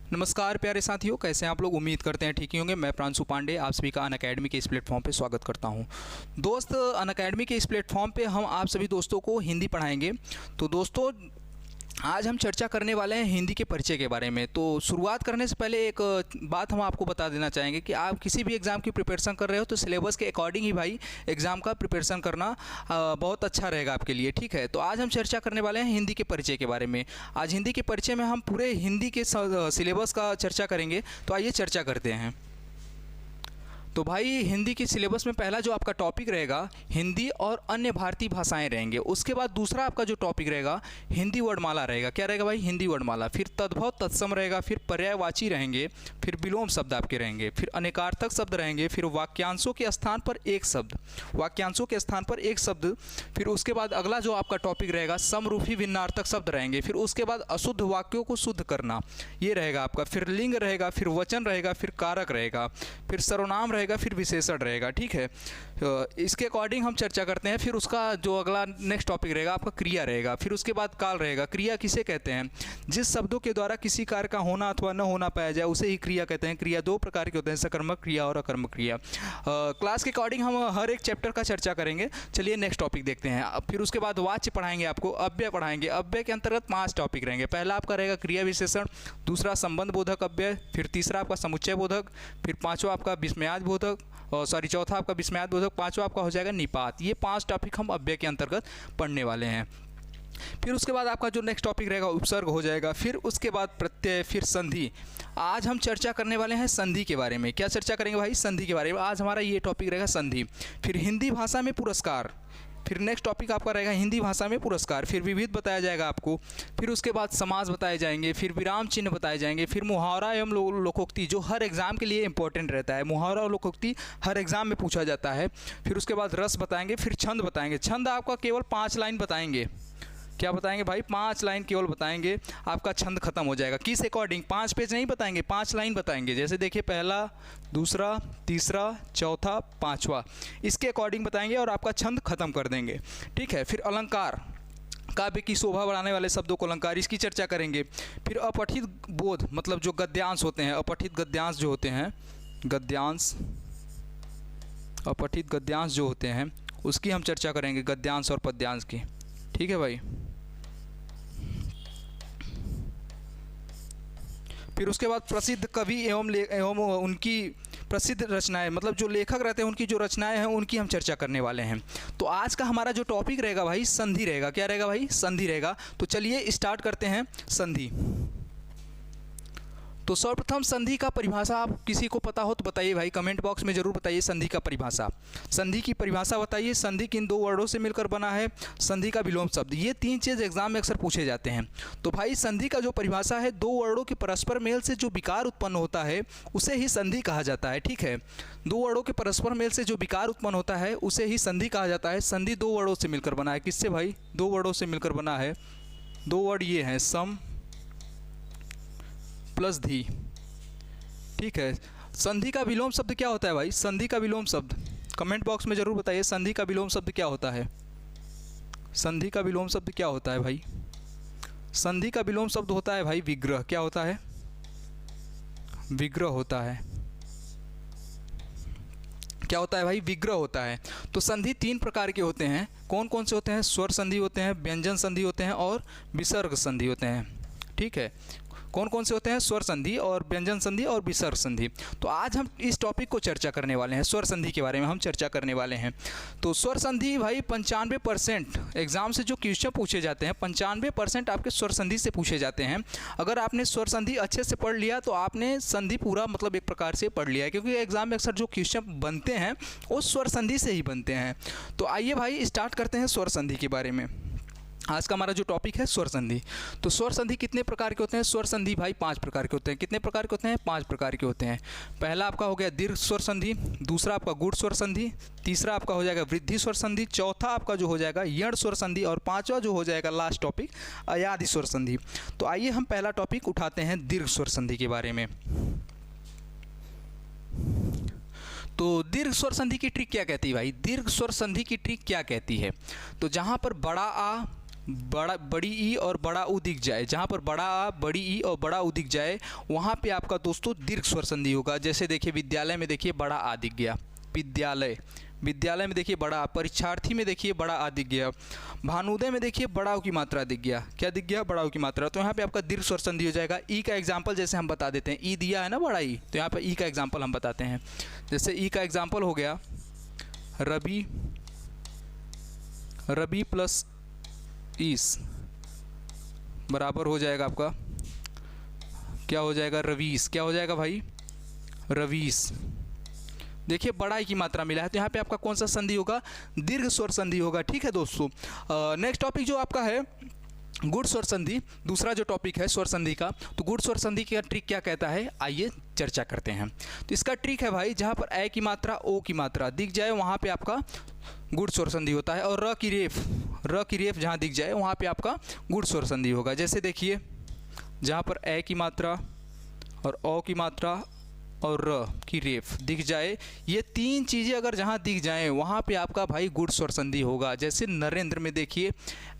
नमस्कार प्यारे साथियों, कैसे हैं आप लोग। उम्मीद करते हैं ठीक ही होंगे। मैं प्रांशु पांडे आप सभी का अनअकैडमी के इस प्लेटफॉर्म पे स्वागत करता हूं। दोस्त, अनअकैडमी के इस प्लेटफॉर्म पे हम आप सभी दोस्तों को हिंदी पढ़ाएंगे। तो दोस्तों, आज हम चर्चा करने वाले हैं हिंदी के परिचय के बारे में। तो शुरुआत करने से पहले एक बात हम आपको बता देना चाहेंगे कि आप किसी भी एग्ज़ाम की प्रिपरेशन कर रहे हो तो सिलेबस के अकॉर्डिंग ही भाई एग्ज़ाम का प्रिपरेशन करना बहुत अच्छा रहेगा आपके लिए। ठीक है, तो आज हम चर्चा करने वाले हैं हिंदी के परिचय के बारे में। आज हिंदी के परिचय में हम पूरे हिंदी के सिलेबस का चर्चा करेंगे। तो आइए चर्चा करते हैं। तो भाई, हिंदी के सिलेबस में पहला जो आपका टॉपिक रहेगा हिंदी और अन्य भारतीय भाषाएं रहेंगे। उसके बाद दूसरा आपका जो टॉपिक रहेगा हिंदी वर्णमाला रहेगा। क्या रहेगा भाई? हिंदी वर्णमाला। फिर तद्भव तत्सम रहेगा, फिर पर्यायवाची रहेंगे, फिर विलोम शब्द आपके रहेंगे, फिर अनेकार्थक शब्द रहेंगे, फिर वाक्यांशों के स्थान पर एक शब्द, वाक्यांशों के स्थान पर एक शब्द। फिर उसके बाद अगला जो आपका टॉपिक रहेगा समरूपी भिन्नार्थक शब्द रहेंगे। फिर उसके बाद अशुद्ध वाक्यों को शुद्ध करना, ये रहेगा आपका। फिर लिंग रहेगा, फिर वचन रहेगा, फिर कारक रहेगा, फिर सर्वनाम रहेगा, फिर विशेषण रहेगा। ठीक है, इसके अकॉर्डिंग हम चर्चा करते हैं। फिर उसका जो अगला नेक्स्ट टॉपिक रहेगा आपका क्रिया रहेगा। फिर उसके बाद काल रहेगा। क्रिया किसे कहते हैं? जिस शब्दों के द्वारा किसी कार्य का होना अथवा न होना पाया जाए उसे ही क्रिया कहते हैं। क्रिया दो प्रकार के होते हैं, सकर्मक क्रिया और अकर्मक क्रिया। क्लास के अकॉर्डिंग हम हर एक चैप्टर का चर्चा करेंगे। चलिए नेक्स्ट टॉपिक देखते हैं। फिर उसके बाद वाच्य पढ़ाएंगे आपको, अव्यय पढ़ाएंगे। अव्यय के अंतर्गत 5 टॉपिक रहेंगे। पहला आपका रहेगा क्रिया विशेषण, दूसरा संबंध बोधक अव्यय, फिर तीसरा आपका समुच्चय बोधक, फिर पाँचवा आपका विस्मयाद बोधक, चौथा आपका विस्मयाद बोधक, पांचवा आपका हो जाएगा निपात। ये 5 टॉपिक हम अव्यय के अंतर्गत पढ़ने वाले हैं। फिर उसके बाद आपका जो नेक्स्ट टॉपिक रहेगा उपसर्ग हो जाएगा। फिर उसके बाद प्रत्यय, फिर संधि। आज हम चर्चा करने वाले हैं संधि के बारे में। क्या चर्चा करेंगे भाई? संधि के बारे में। आज हमारा ये टॉपिक रहेगा संधि। फिर हिंदी भाषा में पुरस्कार। फिर नेक्स्ट टॉपिक आपका रहेगा हिंदी भाषा में पुरस्कार। फिर विविध बताया जाएगा आपको। फिर उसके बाद समास बताए जाएंगे, फिर विराम चिन्ह बताए जाएंगे, फिर मुहावरा एवं लोकोक्ति जो हर एग्ज़ाम के लिए इंपॉर्टेंट रहता है। मुहावरा और लोकोक्ति हर एग्ज़ाम में पूछा जाता है। फिर उसके बाद रस बताएंगे, फिर छंद बताएंगे। छंद आपका केवल 5 लाइन बताएंगे। क्या बताएंगे भाई? 5 लाइन केवल बताएंगे, आपका छंद खत्म हो जाएगा। किस अकॉर्डिंग? 5 पेज नहीं बताएंगे, 5 लाइन बताएंगे। जैसे देखिए, पहला, दूसरा, तीसरा, चौथा, पाँचवा, इसके अकॉर्डिंग बताएंगे और आपका छंद खत्म कर देंगे। ठीक है। फिर अलंकार, काव्य की शोभा बढ़ाने वाले शब्दों को अलंकार, इसकी चर्चा करेंगे। फिर अपठित बोध मतलब जो गद्यांश होते हैं, अपठित गद्यांश जो होते हैं, गद्यांश, अपठित गद्यांश जो होते हैं उसकी हम चर्चा करेंगे, गद्यांश और पद्यांश की। ठीक है भाई। फिर उसके बाद प्रसिद्ध कवि एवं उनकी प्रसिद्ध रचनाएं मतलब जो लेखक रहते हैं उनकी जो रचनाएं हैं उनकी हम चर्चा करने वाले हैं। तो आज का हमारा जो टॉपिक रहेगा भाई संधि रहेगा। क्या रहेगा भाई? संधि रहेगा। तो चलिए स्टार्ट करते हैं संधि। तो सर्वप्रथम संधि का परिभाषा आप किसी को पता हो तो बताइए भाई, कमेंट बॉक्स में जरूर बताइए संधि का परिभाषा। संधि की परिभाषा बताइए। संधि किन 2 वर्डों से मिलकर बना है? संधि का विलोम शब्द। ये 3 चीज़ एग्जाम में अक्सर पूछे जाते हैं। तो भाई संधि का जो परिभाषा है, 2 वर्डों के परस्पर मेल से जो विकार उत्पन्न होता है उसे ही संधि कहा जाता है। ठीक है, 2 वर्डों के परस्पर मेल से जो विकार उत्पन्न होता है उसे ही संधि कहा जाता है। संधि 2 वर्डों से मिलकर बना है। किससे भाई? 2 वर्डों से मिलकर बना है। 2 वर्ड ये हैं, सम प्लस धी। ठीक है। संधि का विलोम शब्द क्या होता है भाई? संधि का विलोम शब्द कमेंट बॉक्स में जरूर बताइए। संधि का विलोम शब्द क्या होता है? संधि का विलोम शब्द क्या होता है भाई? संधि का विलोम शब्द होता है भाई विग्रह। क्या होता है? विग्रह होता है। क्या होता है भाई? विग्रह होता है। तो संधि 3 प्रकार के होते हैं। कौन कौन से होते हैं? स्वर संधि होते हैं, व्यंजन संधि होते हैं और विसर्ग संधि होते हैं। ठीक है, कौन कौन से होते हैं? स्वर संधि और व्यंजन संधि और विसर्ग संधि। तो आज हम इस टॉपिक को चर्चा करने वाले हैं। स्वर संधि के बारे में हम चर्चा करने वाले हैं। तो स्वर संधि भाई 95% एग्जाम से जो क्वेश्चन पूछे जाते हैं 95% आपके स्वर संधि से पूछे जाते हैं। अगर आपने स्वर संधि अच्छे से पढ़ लिया तो आपने संधि पूरा मतलब एक प्रकार से पढ़ लिया है, क्योंकि एग्जाम में अक्सर जो क्वेश्चन बनते हैं वो स्वर संधि से ही बनते हैं। तो आइए भाई स्टार्ट करते हैं स्वर संधि के बारे में। आज का हमारा जो टॉपिक है स्वर संधि। तो स्वर संधि कितने प्रकार के होते हैं? स्वर संधि भाई 5 प्रकार के होते हैं। कितने प्रकार के होते हैं? 5 प्रकार के होते हैं। पहला आपका हो गया दीर्घ स्वर संधि, दूसरा आपका गुण स्वर संधि, तीसरा आपका हो जाएगा वृद्धि स्वर संधि, चौथा आपका जो हो जाएगा यण स्वर संधि और पांचवा जो हो जाएगा लास्ट टॉपिक अयादि स्वर संधि। तो आइए हम पहला टॉपिक उठाते हैं दीर्घ स्वर संधि के बारे में। तो दीर्घ स्वर संधि की ट्रिक क्या कहती है भाई? दीर्घ स्वर संधि की ट्रिक क्या कहती है? तो जहाँ पर बड़ा आ, बड़ी ई और बड़ा ऊ दिख जाए, जहाँ पर बड़ा आ, बड़ी ई और बड़ा ऊ दिख जाए, वहाँ पे आपका दोस्तों दीर्घ स्वर संधि होगा। जैसे देखिए विद्यालय में देखिए बड़ा आ दिख गया, विद्यालय, विद्यालय में देखिए बड़ा आ, परीक्षार्थी में देखिए बड़ा आ दिख गया, भानुदय में देखिए बड़ा ऊ की मात्रा दिख गया, क्या दिख गया, बड़ा ऊ की मात्रा। तो यहाँ पे आपका दीर्घ स्वर संधि हो जाएगा। ई का एग्जाम्पल जैसे हम बता देते हैं, ई दिया है ना बड़ा ई, तो यहाँ पर ई का एग्जाम्पल हम बताते हैं। जैसे ई का एग्जाम्पल हो गया रवि, रवि प्लस ईस बराबर हो जाएगा आपका, क्या हो जाएगा, रवीस। क्या हो जाएगा भाई, रवीस। देखिए बड़ा की मात्रा मिला है, तो यहाँ पे आपका कौन सा संधि होगा, दीर्घ स्वर संधि होगा। ठीक है दोस्तों, नेक्स्ट टॉपिक जो आपका है गुण स्वर संधि, दूसरा जो टॉपिक है स्वर संधि का। तो गुण स्वर संधि का ट्रिक क्या कहता है, आइए चर्चा करते हैं। तो इसका ट्रिक है भाई, जहाँ पर ए की मात्रा ओ की मात्रा दिख जाए वहाँ पे आपका गुण स्वर संधि होता है, और र की रेफ जहाँ दिख जाए वहाँ पे आपका गुण स्वर संधि होगा। जैसे देखिए जहाँ पर ए की मात्रा और ओ की मात्रा और र की रेफ दिख जाए, ये तीन चीज़ें अगर जहाँ दिख जाएं वहाँ पे आपका भाई गुण स्वर संधि होगा। जैसे नरेंद्र में देखिए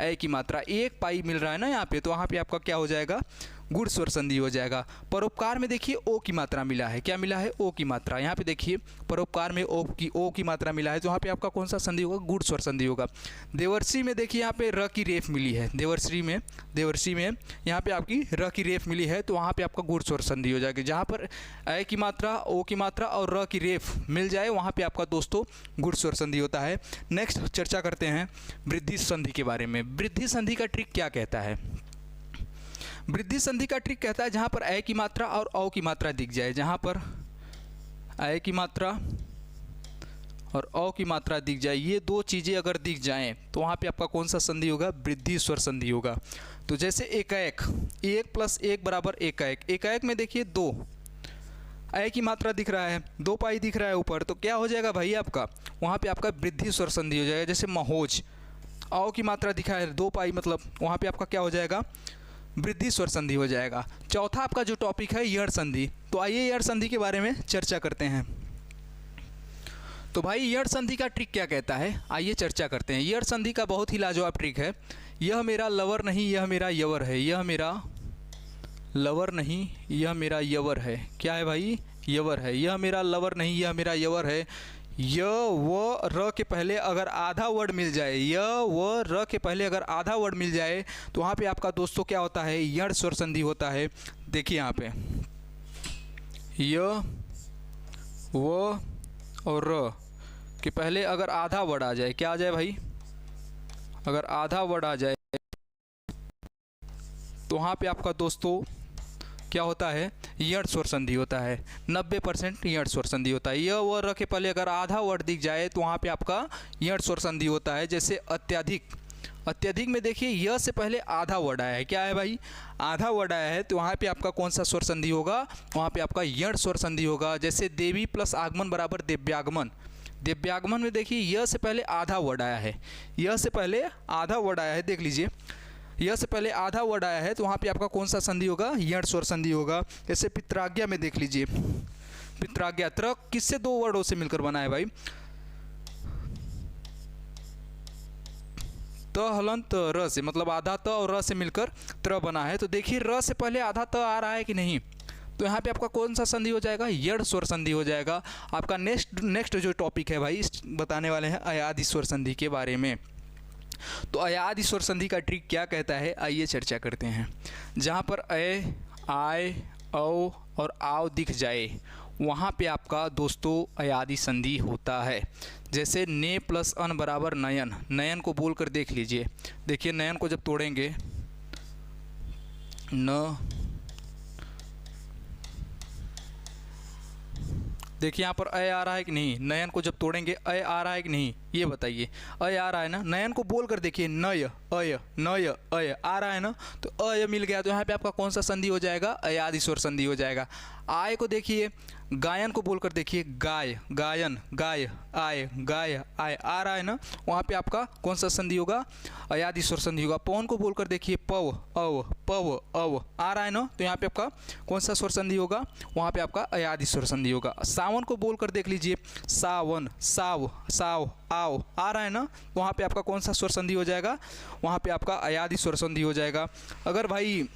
ए की मात्रा 1 पाई मिल रहा है ना यहाँ पे, तो वहाँ पे आपका क्या हो जाएगा, गुण स्वर संधि हो जाएगा। परोपकार में देखिए ओ की मात्रा मिला है, क्या मिला है, ओ की मात्रा। यहाँ पे देखिए परोपकार में ओ की मात्रा मिला है, तो वहाँ पे आपका कौन सा संधि होगा, गुण स्वर संधि होगा। देवर्षि में देखिए यहाँ पे र की रेफ मिली है, देवर्षि में यहाँ पे आपकी र की रेफ मिली है, तो वहाँ पे आपका गुण स्वर संधि हो जाएगी। जहाँ पर ए की मात्रा, ओ की मात्रा और र की रेफ मिल जाए वहाँ पे आपका दोस्तों गुण स्वर संधि होता है। नेक्स्ट चर्चा करते हैं वृद्धि संधि के बारे में। वृद्धि संधि का ट्रिक क्या कहता है, वृद्धि संधि का ट्रिक कहता है जहाँ पर ए की मात्रा और औ की मात्रा दिख जाए, जहाँ पर ए की मात्रा और औ की मात्रा दिख जाए, ये दो चीज़ें अगर दिख जाएं तो वहाँ पे आपका कौन सा संधि होगा, वृद्धि स्वर संधि होगा। तो जैसे एकाएक, 1 + 1 = एकाएक, एकाएक में देखिए 2 ए की मात्रा दिख रहा है, 2 पाई दिख रहा है ऊपर, तो क्या हो जाएगा भाई आपका, वहाँ पे आपका वृद्धि स्वर संधि हो जाएगा। जैसे महोज, औ की मात्रा दिखा है 2 पाई, मतलब वहाँ पे आपका क्या हो जाएगा, वृद्धि स्वर संधि हो जाएगा। चौथा आपका जो टॉपिक है यड़ संधि। तो आइए यड़ संधि के बारे में चर्चा करते हैं। तो भाई यड़ संधि का ट्रिक क्या कहता है, आइए चर्चा करते हैं। यड़ संधि का बहुत ही लाजवाब ट्रिक है। यह मेरा लवर नहीं यह मेरा यवर है, यह मेरा लवर नहीं यह मेरा यवर है, क्या है भाई, यवर है। यह मेरा लवर नहीं यह मेरा यवर है। य व र के पहले अगर आधा वर्ड मिल जाए, य व र के पहले अगर आधा वर्ड मिल जाए तो वहाँ पे आपका दोस्तों क्या होता है, यड़ स्वर संधि होता है। देखिए यहाँ पे य व और र के पहले अगर आधा वर्ड आ जाए, क्या आ जाए भाई, अगर आधा वर्ड आ जाए तो वहाँ पे आपका दोस्तों क्या होता है, यड़ स्वर संधि होता है। 90% यड़ स्वर संधि होता है। य व र के पहले अगर आधा वर्ड दिख जाए तो वहाँ पे आपका यड़ स्वर संधि होता है। जैसे अत्यधिक, अत्यधिक में देखिए य से पहले आधा वर्ड आया है, क्या है भाई, आधा वर्ड आया है, तो वहाँ पे आपका कौन सा स्वर संधि होगा, वहाँ पे आपका यड़ स्वर संधि होगा। जैसे देवी प्लस आगमन बराबर दिव्यागमन, दिव्यागमन में देखिए य से पहले आधा वर्ड आया है, य से पहले आधा वर्ड आया है, देख लीजिए यह से पहले आधा वर्ड आया है, तो वहाँ पे आपका कौन सा संधि होगा, यड़ स्वर संधि होगा। जैसे पित्राज्ञा में देख लीजिए, पित्राज्ञा त्र किससे 2 वर्डों से मिलकर बना है भाई, त हलंत र से, मतलब आधा त और र से मिलकर त्र बना है। तो देखिए र से पहले आधा त आ रहा है कि नहीं, तो यहाँ पे आपका कौन सा संधि हो जाएगा, यड़ स्वर संधि हो जाएगा। आपका नेक्स्ट जो टॉपिक है भाई, बताने वाले हैं अयादि स्वर संधि के बारे में। तो अयादि स्वर संधि का ट्रिक क्या कहता है, आइए चर्चा करते हैं। जहाँ पर ए, आय, औ और आव दिख जाए वहाँ पे आपका दोस्तों अयादि संधि होता है। जैसे ने प्लस अन बराबर नयन, नयन को बोल कर देख लीजिए, देखिए नयन को जब तोड़ेंगे न, देखिए यहाँ पर अ आ रहा है कि नहीं, नयन को जब तोड़ेंगे अ आ रहा है कि नहीं, ये बताइए, अ आ रहा है ना। नयन को बोल कर देखिए नय अय, नय अय आ रहा है ना, तो अय मिल गया, तो यहाँ पे आपका कौन सा संधि हो जाएगा, अयादि स्वर संधि हो जाएगा। आय को देखिए, गायन को बोलकर देखिए गाय, गायन, गाय, आय, गाय, आय आ रहा है ना, वहाँ पे आपका कौन सा संधि होगा, अयादि स्वर संधि होगा। पवन को बोलकर देखिए पव, अव, पव, अव आ रहा है ना, तो यहाँ पे आपका कौन सा स्वर संधि होगा, वहाँ पे आपका अयादि स्वर संधि होगा। सावन को बोलकर देख लीजिए, सावन, साव, साव, आव आओ आ रहा है ना, वहाँ पे आपका कौन सा स्वर संधि हो जाएगा, वहाँ पे आपका अयादि स्वर संधि हो जाएगा। अगर भाई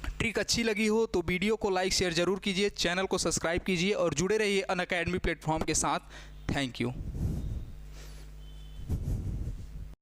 ट्रिक अच्छी लगी हो तो वीडियो को लाइक शेयर ज़रूर कीजिए, चैनल को सब्सक्राइब कीजिए और जुड़े रहिए अनअकैडमी प्लेटफॉर्म के साथ। Thank you.